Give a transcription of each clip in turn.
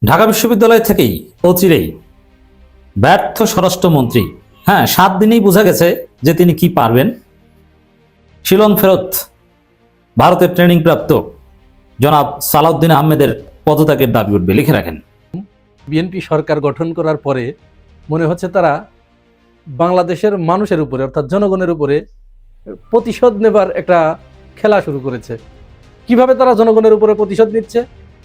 ঢাকা বিশ্ববিদ্যালয় থেকেই অচিরেই ব্যর্থ স্বরাষ্ট্রমন্ত্রী। হ্যাঁ, 7 দিনেই বোঝা গেছে যে তিনি কি পারবেন। শিলং ফেরত ভারতের ট্রেনিং প্রাপ্ত জনাব সালাউদ্দিন আহমেদের পদত্যাগের দাবি উঠবে, লিখে রাখেন। বিএনপি সরকার গঠন করার পরে মনে হচ্ছে তারা বাংলাদেশের মানুষের উপরে অর্থাৎ জনগণের উপরে প্রতিশোধ নেবার একটা খেলা শুরু করেছে। কিভাবে তারা জনগণের উপরে প্রতিশোধ নিচ্ছে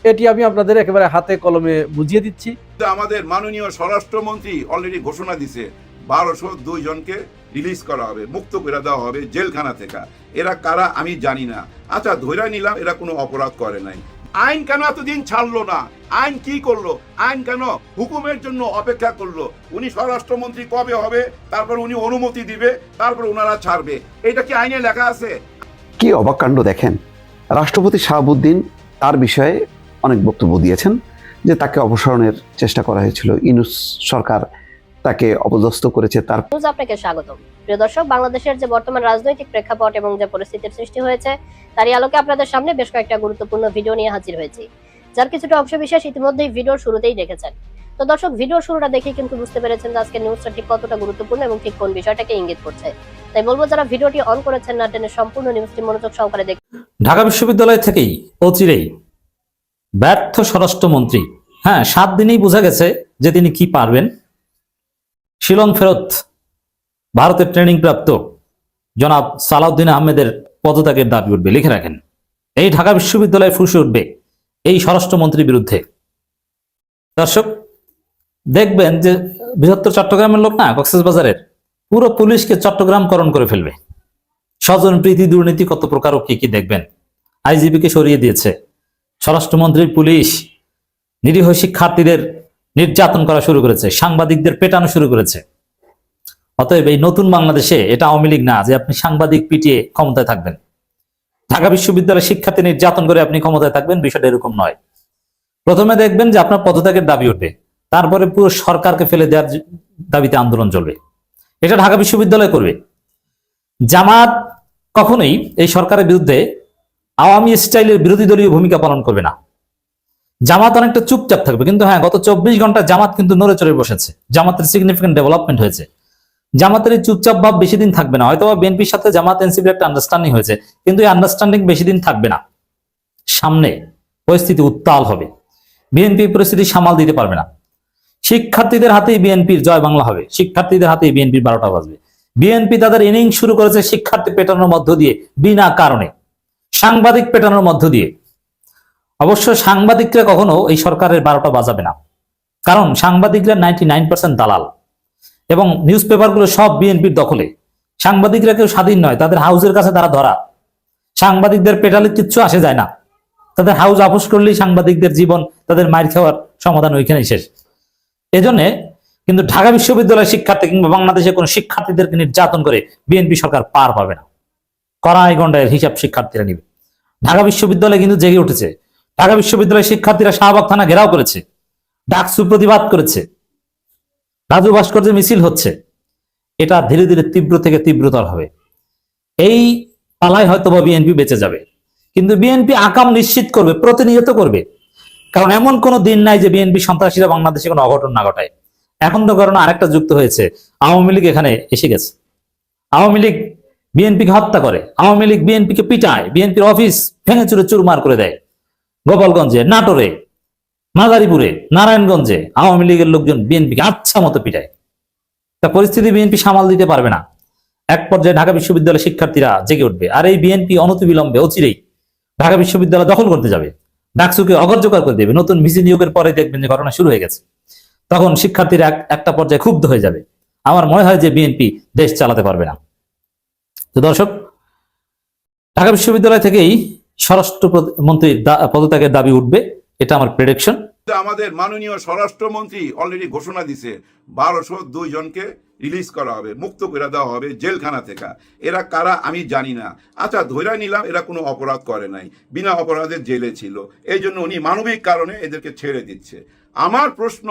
এটি আমি আপনাদের একেবারে হাতে কলমে বুঝিয়ে দিচ্ছি। আমাদের মাননীয় স্বরাষ্ট্রমন্ত্রী অলরেডি ঘোষণা দিছে 1202 জনকে রিলিজ করা হবে, মুক্ত করে দেওয়া হবে জেলখানা থেকে। এরা কারা আমি জানি না। আচ্ছা, ধরে নিলাম এরা কোনো অপরাধ করে নাই। আইন কেন এতদিন ছাড়লো না? আইন কি করলো? আইন কেন হুকুমের জন্য অপেক্ষা করলো? উনি স্বরাষ্ট্রমন্ত্রী কবে হবে, তারপর উনি অনুমতি দিবে, তারপর ওনারা ছাড়বে। এটা কি আইনে লেখা আছে? কি অবাক কাণ্ড দেখেন। রাষ্ট্রপতি শাহাবুদ্দিন তার বিষয়ে অনেক বক্তব্য দিয়েছেন যে তাকে অপসারণের চেষ্টা করা হয়েছিল, ইউনূস সরকার তাকে অপদস্থ করেছে। তার নিউজ আপনাকে স্বাগতম। প্রিয় দর্শক, বাংলাদেশের যে বর্তমান রাজনৈতিক প্রেক্ষাপট এবং যে পরিস্থিতির সৃষ্টি হয়েছে তারই আলোকে আপনাদের সামনে বেশ কয়েকটা গুরুত্বপূর্ণ ভিডিও নিয়ে হাজির হয়েছি, যার কিছুটা অংশবিশেষ ইতিমধ্যেই ভিডিওর শুরুতেই দেখেছেন। তো দর্শক, ভিডিওর শুরুটা দেখে কিন্তু বুঝতে পেরেছেন যে আজকে নিউজটা ঠিক কতটা গুরুত্বপূর্ণ এবং ঠিক কোন বিষয়টাকে ইঙ্গিত করছে। তাই বলবো, যারা ভিডিওটি অন করেছেন না টেনে সম্পূর্ণ নিউজটি মনোযোগ সহকারে দেখুন। ঢাকা বিশ্ববিদ্যালয় থেকেই অচিরেই ব্যর্থ স্বরাষ্ট্রমন্ত্রী। হ্যাঁ, 7 দিনেই বোঝা গেছে যে তিনি কি পারবেন। শিলং ফেরত ভারতের ট্রেনিং প্রাপ্ত জনাব সালাউদ্দিন আহমেদের পদত্যাগের দাবি উঠবে, লিখে রাখেন। এই ঢাকা বিশ্ববিদ্যালয়ে ফুঁসে উঠবে এই স্বরাষ্ট্রমন্ত্রীর বিরুদ্ধে। দর্শক, দেখবেন যে বৃহত্তর চট্টগ্রামের লোক না, কক্সবাজারের পুরো পুলিশকে চট্টগ্রামকরণ করে ফেলবে। স্বজন প্রীতি, দুর্নীতি কত প্রকার ও কি দেখবেন। আইজিপিকে সরিয়ে দিয়েছে, স্বরাষ্ট্রমন্ত্রীর পুলিশ নিরীহ শিক্ষার্থীদের নির্যাতন করা শুরু করেছে, সাংবাদিকদের পেটানো শুরু করেছে। অতএব এই নতুন বাংলাদেশে এটা আওয়ামী লীগ না যে আপনি সাংবাদিক পিটিয়ে ক্ষমতায় থাকবেন। ঢাকা বিশ্ববিদ্যালয়ের শিক্ষার্থী নির্যাতন করে আপনি ক্ষমতায় থাকবেন, বিষয়টা এরকম নয়। প্রথমে দেখবেন যে আপনার পদত্যাগের দাবি উঠবে, তারপরে পুরো সরকারকে ফেলে দেওয়ার দাবিতে আন্দোলন চলবে। এটা ঢাকা বিশ্ববিদ্যালয় করবে। জামাত কখনোই এই সরকারের বিরুদ্ধে আওয়ামী স্টাইলের বিরোধী দলীয় ভূমিকা পালন করবে না। জামাত অনেকটা চুপচাপ থাকবে, কিন্তু হ্যাঁ, গত 24 ঘন্টা জামাত কিন্তু নড়ে চড়ে বসেছে। জামাতের সিগনিফিকেন্ট ডেভেলপমেন্ট হয়েছে। জামাতের এই চুপচাপ ভাব বেশি দিন থাকবে না। হয়তো বিএনপির সাথে জামাত এনসিপির একটা আন্ডারস্ট্যান্ডিং হয়েছে, কিন্তু এই আন্ডারস্ট্যান্ডিং বেশি দিন থাকবে না। সামনে পরিস্থিতি উত্তাল হবে, বিএনপি পরিস্থিতি সামাল দিতে পারবে না। শিক্ষার্থীদের হাতেই বিএনপির জয় বাংলা হবে, শিক্ষার্থীদের হাতেই বিএনপির 12টা বাজবে। বিএনপি তাদের ইনিংস শুরু করেছে শিক্ষার্থী পেটানোর মধ্য দিয়ে, বিনা কারণে সাংবাদিক পেটানোর মধ্য দিয়ে। অবশ্য সাংবাদিকরা কখনো এই সরকারের 12টা বাজাবে না, কারণ সাংবাদিকরা 99% দালাল এবং নিউজ পেপারগুলো সব বিএনপির দখলে। সাংবাদিকরা কেউ স্বাধীন নয়, তাদের হাউসের কাছে তারা ধরা। সাংবাদিকদের পেটালে কিচ্ছু আসে যায় না, তাদের হাউস আপোষ করলেই সাংবাদিকদের জীবন, তাদের মাইর খাওয়ার সমাধান ওইখানেই শেষ। এজন্য কিন্তু ঢাকা বিশ্ববিদ্যালয়ের শিক্ষার্থী কিংবা বাংলাদেশে কোনো শিক্ষার্থীদেরকে নির্যাতন করে বিএনপি সরকার পার পাবে না। কড়াই গন্ডায়ের হিসাব শিক্ষার্থীরা নিবে। ঢাকা বিশ্ববিদ্যালয় কিন্তু জেগে উঠেছে। ঢাকা বিশ্ববিদ্যালয়ের শিক্ষার্থীরা শাহবাগ থানা ঘেরাও করেছে, ডাকসু প্রতিবাদ করেছে, রাজু ভাস্কর্যে মিছিল হচ্ছে। এটা ধীরে ধীরে তীব্র থেকে তীব্রতর হবে। এই পালায় হয়তো বা বিএনপি বেঁচে যাবে, কিন্তু বিএনপি আকাম নিশ্চিত করবে, প্রতিনিয়ত করবে। কারণ এমন কোনো দিন নাই যে বিএনপি সন্ত্রাসীরা বাংলাদেশে কোনো অঘটন না ঘটায়। এখন তো কারণ আরেকটা যুক্ত হয়েছে, আওয়ামী লীগ এখানে এসে গেছে। আওয়ামী লীগ বিএনপিকে হত্যা করে, আওয়ামী লীগ বিএনপিকে পিটায়, বিএনপির অফিস ভেঙে চুরে চুরমার করে দেয়। গোপালগঞ্জে, নাটোরে, মাদারীপুরে, নারায়ণগঞ্জে আওয়ামী লীগের লোকজন বিএনপিকে আচ্ছা মতো পিটায়। তা পরিস্থিতি বিএনপি সামাল দিতে পারবে না। এক পর্যায়ে ঢাকা বিশ্ববিদ্যালয়ের শিক্ষার্থীরা জেগে উঠবে, আর এই বিএনপি অনতিবিলম্বে অচিরেই ঢাকা বিশ্ববিদ্যালয় দখল করতে যাবে, ডাকসুকে অকার্যকর করে দেবে। নতুন ভিসি নিয়োগের পরে দেখবেন যে ঘটনা শুরু হয়ে গেছে। তখন শিক্ষার্থীরা একটা পর্যায়ে ক্ষুব্ধ হয়ে যাবে। আমার মনে হয় যে বিএনপি দেশ চালাতে পারবে না। তো দর্শক, ঢাকা বিশ্ববিদ্যালয় থেকেই স্বরাষ্ট্রমন্ত্রীর পদত্যাগের দাবি উঠবে, এটা আমার প্রেডিকশন। আমাদের মাননীয় স্বরাষ্ট্রমন্ত্রী অলরেডি ঘোষণা দিছে 1202 জনকে রিলিজ করা হবে, মুক্ত করে দেওয়া হবে জেলখানা থেকে। এরা কারা আমি জানি না। আচ্ছা, ধরে নিলাম এরা কোনো অপরাধ করে নাই, বিনা অপরাধে জেলে ছিল, এই জন্য উনি মানবিক কারণে এদেরকে ছেড়ে দিচ্ছে। আমার প্রশ্ন,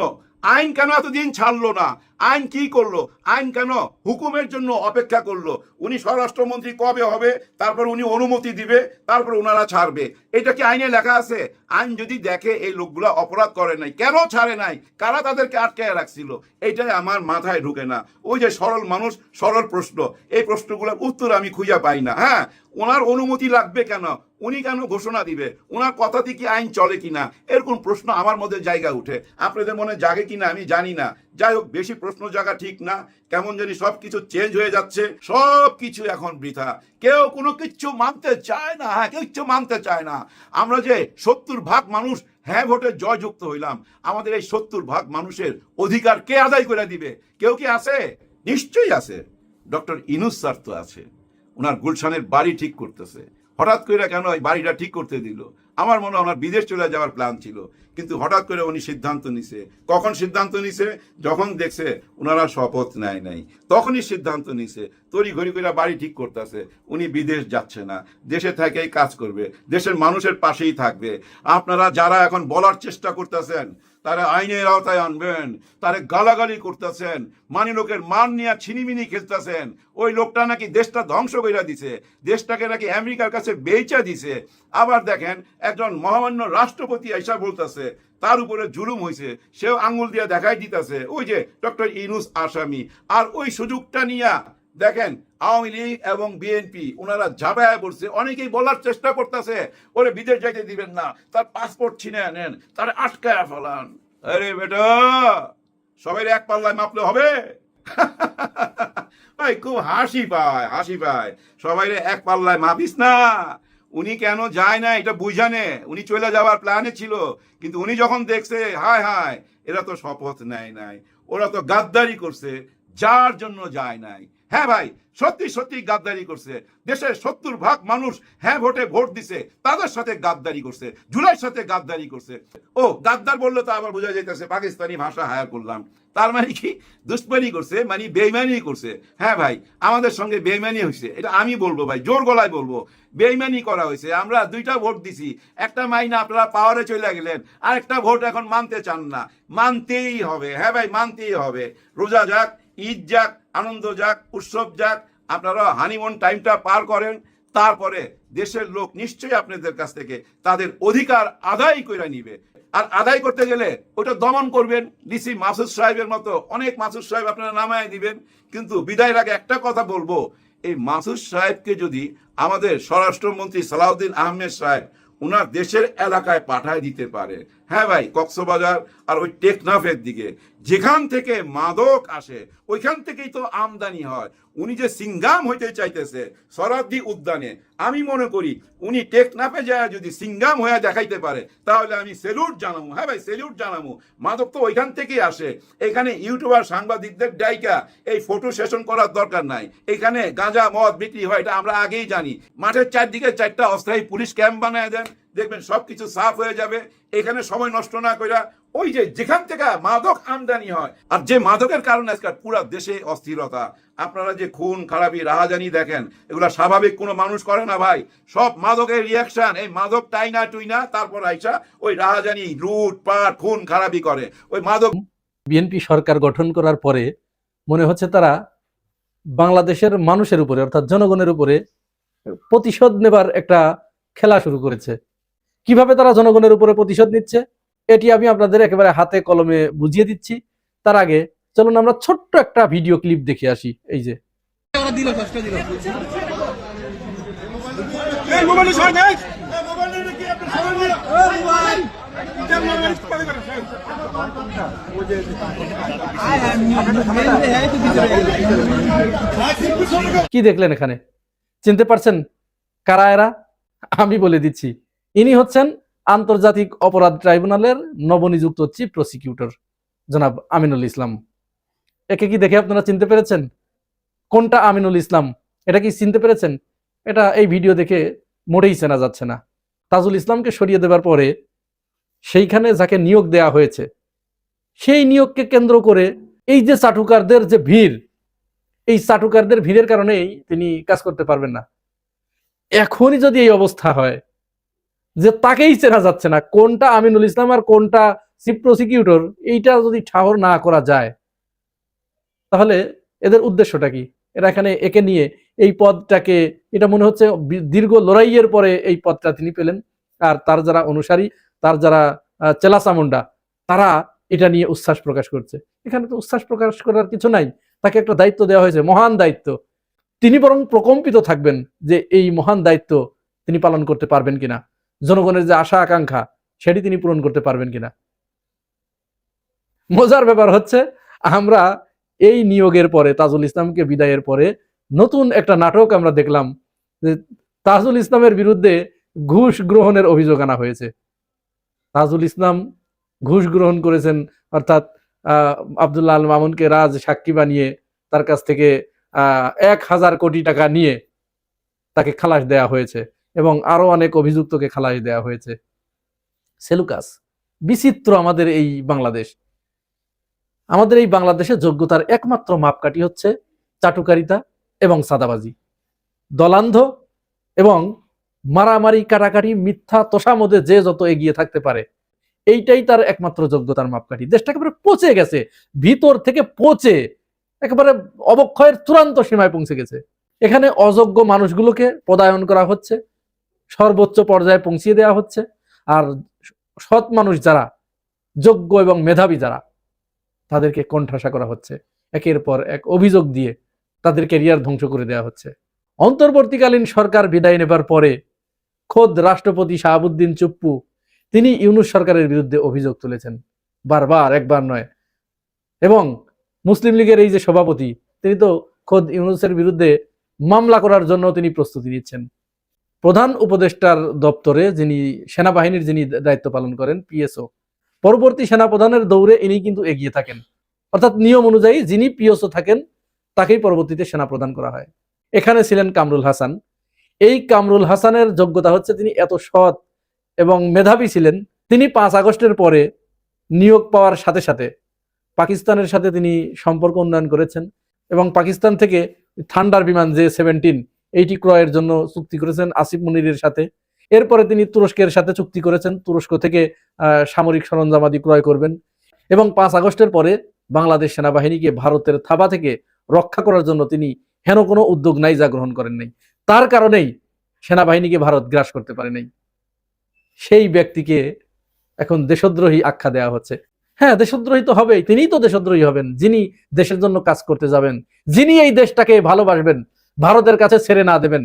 আইন কেন এতদিন ছাড়লো না? আইন কি করলো? আইন কেন হুকুমের জন্য অপেক্ষা করলো? উনি স্বরাষ্ট্রমন্ত্রী কবে হবে, তারপর উনি অনুমতি দিবে, তারপর ওনারা ছাড়বে। এটা কি আইনে লেখা আছে? আইন যদি দেখে এই লোকগুলা অপরাধ করে নাই, কেন ছাড়ে নাই, কারা তাদেরকে আটকায় রাখছিল, এইটাই আমার মাথায় ঢুকে না। ওই যে সরল মানুষ, সরল প্রশ্ন, এই প্রশ্নগুলোর উত্তর আমি খুঁজে পাই না। হ্যাঁ, ওনার অনুমতি লাগবে কেন? উনি কেন ঘোষণা দিবে? ওনার কথাতে কি আইন চলে কিনা, এরকম প্রশ্ন আমার মধ্যে জায়গা উঠে। আপনাদের মনে জাগে কিনা আমি জানি না। যাই হোক, বেশি প্রশ্ন জায়গা ঠিক না। কেমন জানি সবকিছু চেঞ্জ হয়ে যাচ্ছে, সবকিছু এখন বৃথা। কেউ কোনো কিচ্ছু মানতে চায় না। হ্যাঁ, কিচ্ছু মানতে চায় না। আমরা যে 70% মানুষ হ্যাঁ ভোটে জয়যুক্ত হইলাম, আমাদের এই 70% মানুষের অধিকার কে আদায় করে দিবে? কেউ কি আছে? নিশ্চয়ই আছে। ডক্টর ইউনূস স্যার তো আছে। ওনার গুলশানের বাড়ি ঠিক করতেছে। হঠাৎ করে কেন এই বাড়িটা ঠিক করতে দিল? আমার মনে হয় ওনার বিদেশ চলে যাওয়ার প্ল্যান ছিল, কিন্তু হঠাৎ করে উনি সিদ্ধান্ত নিছে। কখন সিদ্ধান্ত নিছে? যখন দেখছে ওনারা শপথ নেয় নাই, তখনই সিদ্ধান্ত নিছে। তড়ি ঘড়ি করে বাড়ি ঠিক করতেছে। উনি বিদেশ যাচ্ছে না, দেশে থেকেই কাজ করবে, দেশের মানুষের পাশেই থাকবে। আপনারা যারা এখন বলার চেষ্টা করতেছেন তারা আইনের আওতায় আনবেন, তারা গালাগালি করতেছেন, মানি লোকের মান নিয়ে ছিনিমিনি খেলতেছেন। ওই লোকটা নাকি দেশটা ধ্বংস করে দিছে, দেশটাকে নাকি আমেরিকার কাছে বেচা দিছে। আবার দেখেন একজন মহামান্য রাষ্ট্রপতি এসা বলতেছে তার উপরে জুলুম হয়েছে, সেও আঙ্গুল দিয়ে দেখাই দিতেছে ওই যে ডক্টর ইউনূস আসামি। আর ওই সুযোগটা নিয়ে দেখেন আওয়ামী লীগ এবং বিএনপি ওনারা ঝাঁপায় পড়ছে। অনেকেই বলার চেষ্টা করতেছে ওরে বিদেশ যাইতে দিবেন না, তার পাসপোর্ট ছিনে নেন, তার আটকায় ফেলান। আরে বেটা, সবাই এক পাল্লায় মাপলে হবে? ভাই খুব হাসি পায়, হাসি পায়। সবাই এক পাল্লায় মাপিস না। উনি কেন যায় না এটা বুঝানে, উনি চলে যাওয়ার প্ল্যানে ছিল, কিন্তু উনি যখন দেখছে হায় হায় এরা তো শপথ নেয় নাই, ওরা তো গাদ্দারি করছে, যার জন্য যায় নাই। হ্যাঁ ভাই, সত্যি সত্যি গাদ্দারি করছে। দেশের 70% মানুষ হ্যাঁ ভোটে ভোট দিছে, তাদের সাথে গাদ্দারি করছে, জুলাইয়ের সাথে গাদ্দারি করছে। ও গাদ্দার বললে তো আবার বোঝা যাইতেছে পাকিস্তানি ভাষা হায়ার করলাম, তার মানে কি দুশ্মনী করছে, মানে বেইমানি করছে। হ্যাঁ ভাই, আমাদের সঙ্গে বেইমানি হয়েছে, এটা আমি বলবো ভাই, জোর গলায় বলবো, বেইমানি করা হয়েছে। আমরা 2টা ভোট দিছি, একটা মাইনা আপনারা পাওয়ারে চলে গেলেন, আর একটা ভোট এখন মানতে চান না। মানতেই হবে, হ্যাঁ ভাই মানতেই হবে। রোজা যাক, ঈদ যাক, আনন্দ যাক, উৎসব যাক, আপনারা হানিমুন টাইমটা পার করেন, তারপরে দেশের লোক নিশ্চয়ই আপনাদের কাছ থেকে তাদের অধিকার আদায় করে নিবে। আর আদায় করতে গেলে ওটা দমন করবেন, ডিসি মাসুদ সাহেবের মতো অনেক মাসুদ সাহেব আপনারা নামায় দিবেন। কিন্তু বিদায়ের আগে একটা কথা বলবো, এই মাসুদ সাহেবকে যদি আমাদের স্বরাষ্ট্রমন্ত্রী সালাউদ্দিন আহমেদ সাহেব ওনার দেশের এলাকায় পাঠায় দিতে পারে, হ্যাঁ ভাই, কক্সবাজার আর ওই টেকনাফের দিকে যেখান থেকে মাদক আসে ওইখান থেকেই তো আমদানি হয়। উনি যে সিঙ্গাম হইতে চাইতেছে সরাদ্দি উদ্যানে, আমি মনে করি উনি টেকনাফে যায় যদি সিঙ্গাম হয়ে দেখাইতে পারে তাহলে আমি সেলুট জানাবো। হ্যাঁ ভাই, সেলুট জানাবো। মাদক তো ওইখান থেকেই আসে। এখানে ইউটিউবার সাংবাদিকদের ডাইকা এই ফটো সেশন করার দরকার নাই। এখানে গাঁজা মদ বিক্রি হয়, এটা আমরা আগেই জানি। মাঠের চারদিকে 4টা অস্থায়ী পুলিশ ক্যাম্প বানায় দেন, দেখবেন সবকিছু সাফ হয়ে যাবে। এখানে সময় নষ্ট না কইরা ওই যে যেখান থেকে মাদক আমদানি হয়, আর যে মাদকের কারণে আজকাল পুরো দেশে অস্থিরতা, আপনারা যে খুন খারাপি রাহাজানি দেখেন, এগুলা স্বাভাবিক কোনো মানুষ করে না ভাই। সব মাদকের রিয়াকশন, এই মাদক টাইনা টুইনা তারপর আইসা ওই রাহাজানি, লুটপাট, খুন খারাপি করে ওই মাদক। বিএনপি সরকার গঠন করার পরে মনে হচ্ছে তারা বাংলাদেশের মানুষের উপরে অর্থাৎ জনগণের উপরে প্রতিশোধ নেবার একটা খেলা শুরু করেছে। কিভাবে তারা জনগণের উপরে প্রতিশোধ নিচ্ছে এটি আমি আপনাদের একেবারে হাতে কলমে বুঝিয়ে দিচ্ছি। তার আগে চলুন আমরা ছোট্ট একটা ভিডিও ক্লিপ দেখে আসি। এই যে কি দেখলেন এখানে, চিনতে পারছেন কারা এরা? আমি বলে দিচ্ছি, ইনি হচ্ছেন আন্তর্জাতিক অপরাধ ট্রাইব্যুনালের নবনিযুক্ত চিফ প্রসিকিউটর জনাব আমিনুল ইসলাম। একে কি দেখে আপনারা চিনতে পেরেছেন? কোনটা আমিনুল ইসলাম এটা কি চিনতে পেরেছেন? এটা এই ভিডিও দেখে মোটেই চেনা যাচ্ছে না। তাজুল ইসলামকে সরিয়ে দেবার পরে সেইখানে যাকে নিয়োগ দেয়া হয়েছে সেই নিয়োগকে কেন্দ্র করে এই যে চাটুকারদের যে ভিড়, এই চাটুকারদের ভিড়ের কারণেই তিনি কাজ করতে পারবেন না। এখনই যদি এই অবস্থা হয় যে তাকেই চেনা যাচ্ছে না, কোনটা আমিনুল ইসলাম আর কোনটা চিফ প্রসিকিউটর, এইটা যদি ঠাহর না করা যায় তাহলে এদের উদ্দেশ্যটা কি? এরা এখানে একে নিয়ে এই পদটাকে, এটা মনে হচ্ছে দীর্ঘ লড়াইয়ের পরে এই পদটা তিনি পেলেন, আর তার যারা অনুসারী, তার যারা চেলাচামুন্ডা, তারা এটা নিয়ে উচ্ছ্বাস প্রকাশ করছে। এখানে তো উচ্ছ্বাস প্রকাশ করার কিছু নাই। তাকে একটা দায়িত্ব দেওয়া হয়েছে, মহান দায়িত্ব। তিনি বরং প্রকম্পিত থাকবেন যে এই মহান দায়িত্ব তিনি পালন করতে পারবেন কিনা, জনগণের যে আশা আকাঙ্ক্ষা সেটি তিনি পূরণ করতে পারবেন কিনা। মজার ব্যাপার হচ্ছে, আমরা এই নিয়োগের পরে, তাজুল ইসলামকে বিদায়ের পরে নতুন একটা নাটক আমরা দেখলাম যে তাজুল ইসলামের বিরুদ্ধে ঘুষ গ্রহণের অভিযোগ আনা হয়েছে। তাজুল ইসলাম ঘুষ গ্রহণ করেছেন, অর্থাৎ আব্দুল্লাহ আল মামুনকে রাজ সাক্ষী বানিয়ে তার কাছ থেকে 1000 কোটি টাকা নিয়ে তাকে খালাস দেয়া হয়েছে এবং আরো অনেক অভিযুক্তকে খালাস দেয়া হয়েছে। সেলুকাস, বিচিত্র আমাদের এই বাংলাদেশ। আমাদের এই বাংলাদেশের যোগ্যতার একমাত্র মাপকাঠি হচ্ছে চাটুকারিতা এবং সাদাবাজি, দলান্ধ এবং মারামারি, কাটাকাটি, মিথ্যা তোষামোদে যে যত এগিয়ে থাকতে পারে, এইটাই তার একমাত্র যোগ্যতার মাপকাঠি। দেশটা একেবারে পচে গেছে, ভিতর থেকে পচে একেবারে অবক্ষয়ের চূড়ান্ত সীমায় পৌঁছে গেছে। এখানে অযোগ্য মানুষগুলোকে পদায়ন করা হচ্ছে, সর্বোচ্চ পর্যায়ে পৌঁছিয়ে দেওয়া হচ্ছে, আর সৎ মানুষ যারা, যোগ্য এবং মেধাবী যারা, তাদেরকে কোণঠাসা করা হচ্ছে, একের পর এক অভিযোগ দিয়ে তাদের ক্যারিয়ার ধ্বংস করে দেওয়া হচ্ছে। অন্তর্বর্তীকালীন সরকার বিদায় নেবার পরে খোদ রাষ্ট্রপতি শাহাবুদ্দিন চুপ্পু তিনি ইউনূস সরকারের বিরুদ্ধে অভিযোগ তুলেছেন, বারবার, একবার নয়। এবং মুসলিম লীগের এই যে সভাপতি, তিনি তো খোদ ইউনূসের বিরুদ্ধে মামলা করার জন্য তিনি প্রস্তুতি নিচ্ছেন। প্রধান উপদেষ্টার দপ্তরে যিনি সেনাবাহিনীর যিনি দায়িত্ব পালন করেন, পিএসও, পরবর্তী সেনাপ্রধানের দৌড়ে ইনি কিন্তু এগিয়ে থাকেন। অর্থাৎ নিয়ম অনুযায়ী যিনি পিএসও থাকেন তাকেই পরবর্তীতে সেনাপ্রধান করা হয়। এখানে ছিলেন কামরুল হাসান। এই কামরুল হাসানের যোগ্যতা হচ্ছে তিনি এত সৎ এবং মেধাবী ছিলেন। তিনি 5 আগস্টের পরে নিয়োগ পাওয়ার সাথে সাথে পাকিস্তানের সাথে তিনি সম্পর্ক উন্নয়ন করেছেন এবং পাকিস্তান থেকে থান্ডার বিমান J-17 এইটি ক্রয়ের জন্য চুক্তি করেছেন আসিফ মুনিরের সাথে। এরপরে তিনি তুরস্কের সাথে চুক্তি করেছেন, তুরস্ক থেকে সামরিক সরঞ্জামাদি ক্রয় করবেন। এবং 5 আগস্টের পরে বাংলাদেশ সেনাবাহিনীকে ভারতের থাবা থেকে রক্ষা করার জন্য তিনি হেন কোনো উদ্যোগ নাই যা গ্রহণ করেন নাই। তার কারণেই সেনাবাহিনীকে ভারত গ্রাস করতে পারে নাই। সেই ব্যক্তিকে এখন দেশদ্রোহী আখ্যা দেওয়া হচ্ছে। হ্যাঁ, দেশদ্রোহী তো হবেই, তিনিই তো দেশদ্রোহী হবেন যিনি দেশের জন্য কাজ করতে যাবেন, যিনি এই দেশটাকে ভালোবাসবেন, ভারতের কাছে ছেড়ে না দেবেন,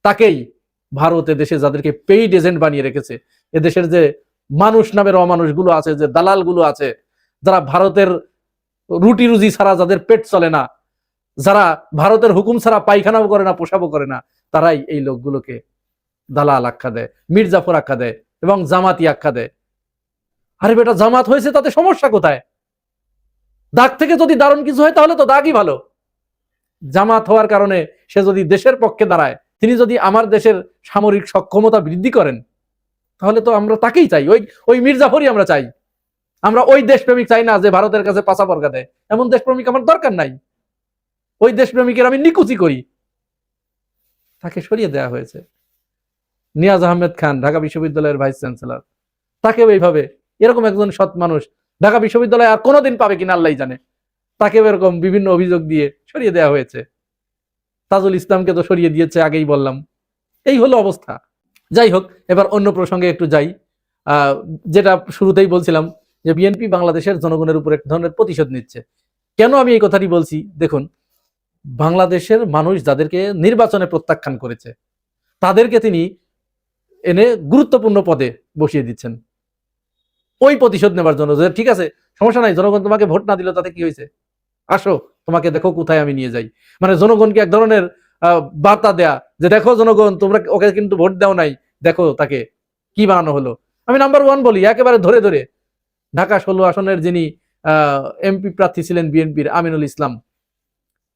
তাকেই ভারত দেশে যাদেরকে পেইড এজেন্ট বানিয়ে রেখেছে, এদেশের যে মানুষ নামের অমানুষগুলো আছে, যে দালালগুলো আছে, যারা ভারতের রুটি রুজি ছাড়া যাদের পেট চলে না, যারা ভারতের হুকুম ছাড়া পায়খানাও করে না, পোশাকও করে না, তারাই এই লোকগুলোকে দালাল আখ্যা দেয়, মির্জাফর আখ্যা দেয় এবং জামাতি আখ্যা দেয়। আরে বেটা, জামাত হয়েছে তাতে সমস্যা কোথায়? দাগ থেকে যদি দারুণ কিছু হয় তাহলে তো দাগই ভালো। জামাত হওয়ার কারণে সে যদি দেশের পক্ষে দাঁড়ায়, তিনি যদি আমার দেশের সামরিক সক্ষমতা বৃদ্ধি করেন, তাহলে তো আমরা তাকেই চাই, ওই মির্জাফরই আমরা চাই। আমরা ওই দেশপ্রেমিক চাই না যে ভারতের কাছে পাছা পরকা দেয়। এমন দেশপ্রেমিক আমার দরকার নাই। ওই দেশপ্রেমিকের আমি নিকুচি করি। তাকে সরিয়ে দেওয়া হয়েছে। নিয়াজ আহমেদ খান, ঢাকা বিশ্ববিদ্যালয়ের ভাইস চ্যান্সেলর, তাকেও এইভাবে, এরকম একজন সৎ মানুষ ঢাকা বিশ্ববিদ্যালয়ে আর কোনোদিন পাবে কিনা আল্লাহ জানে, তাকেও এরকম বিভিন্ন অভিযোগ দিয়ে সরিয়ে দেওয়া হয়েছে। তাজুল ইসলামকে তো সরিয়ে দিয়েছে, আগেই বললাম। এই হলো অবস্থা। যাই হোক, এবার অন্য প্রসঙ্গে একটু যাই। যেটা শুরুতেই বলছিলাম যে বিএনপি বাংলাদেশের জনগণের উপর এক ধরনের প্রতিশোধ নিচ্ছে। কেন আমি এই কথাটি বলছি? দেখুন, বাংলাদেশের মানুষ যাদেরকে নির্বাচনে প্রত্যাখ্যান করেছে তাদেরকে তিনি এনে গুরুত্বপূর্ণ পদে বসিয়ে দিচ্ছেন ওই প্রতিশোধ নেবার জন্য। যে ঠিক আছে, সমস্যা নাই, জনগণ তোমাকে ভোট না দিল তাতে কি হয়েছে, আসো তোমাকে দেখো কোথায় আমি নিয়ে যাই। মানে জনগণকে এক ধরনের বার্তা দেয়া যে দেখো জনগণ, তোমরা ওকে কিন্তু ভোট দাও নাই, দেখো তাকে কি বানানো হলো। আমি নাম্বার 1 বলি, একেবারে ধরে ধরে ঢাকা 16 আসনের যিনি এমপি প্রার্থী ছিলেন বিএনপির, আমিনুল ইসলাম,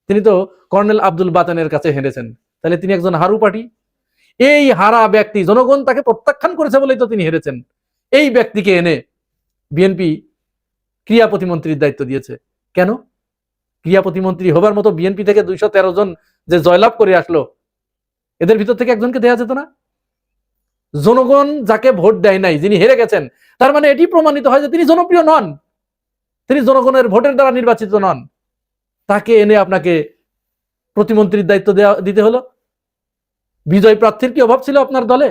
তিনি তো কর্নেল আব্দুল বাতেনের কাছে হেরেছেন। তাহলে তিনি একজন হারু পার্টি। এই হারা ব্যক্তি, জনগণ তাকে প্রত্যাখ্যান করেছে বলেই তো তিনি হেরেছেন। এই ব্যক্তিকে এনে বিএনপি ক্রিয়া প্রতিমন্ত্রীর দায়িত্ব দিয়েছে। কেন? ক্রিয়া প্রতিমন্ত্রী হবার মতো বিএনপি থেকে 213 জন যে জয়লাভ করে আসলো, এদের ভিতর থেকে একজনকে দেয়া যেত না? জনগণ যাকে ভোট দেয় নাই, যিনি হেরে গেছেন, তার মানে এটি প্রমাণিত হয় যে তিনি জনপ্রিয় নন, তিনি জনগণের ভোটের দ্বারা নির্বাচিত নন। তাকে এনে আপনাকে প্রতিমন্ত্রীর দায়িত্ব দিতে হলো। বিজয় প্রার্থীর কি অভাব ছিল আপনার দলে?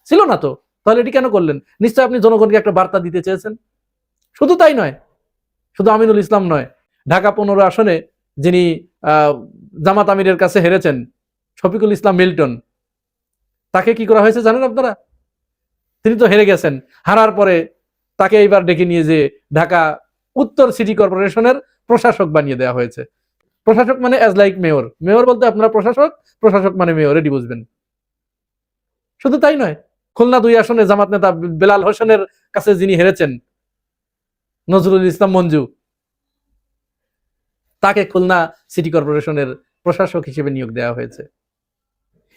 ছিল না তো, তাহলে এটি কেন করলেন? নিশ্চয় আপনি জনগণকে একটা বার্তা দিতে চেয়েছেন। শুধু তাই নয়, শুধু আমিনুল ইসলাম নয়, ঢাকা 15 আসনে যিনি জামাত আমিরের কাছে হেরেছেন, শফিকুল ইসলাম মিল্টন, তাকে কি করা হয়েছে জানেন আপনারা? তিনি তো হেরে গেছেন, হারার পরে তাকে এইবার ডেকে নিয়ে যে ঢাকা উত্তর সিটি কর্পোরেশনের প্রশাসক বানিয়ে দেওয়া হয়েছে। প্রশাসক মানে অ্যাজ লাইক মেয়র, মেয়র বলতে আপনারা প্রশাসক, প্রশাসক মানে মেয়র, এটি বুঝবেন। শুধু তাই নয়, খুলনা 2 আসনে জামাত নেতা বেলাল হোসেনের কাছে যিনি হেরেছেন, নজরুল ইসলাম মঞ্জু, তাকে খুলনা সিটি কর্পোরেশনের প্রশাসক হিসেবে নিয়োগ দেওয়া হয়েছে।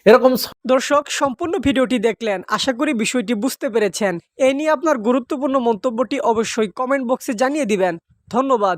এরকম দর্শক, সম্পূর্ণ ভিডিওটি দেখলেন, আশা করি বিষয়টি বুঝতে পেরেছেন। এ নিয়ে আপনার গুরুত্বপূর্ণ মন্তব্যটি অবশ্যই কমেন্ট বক্সে জানিয়ে দিবেন। ধন্যবাদ।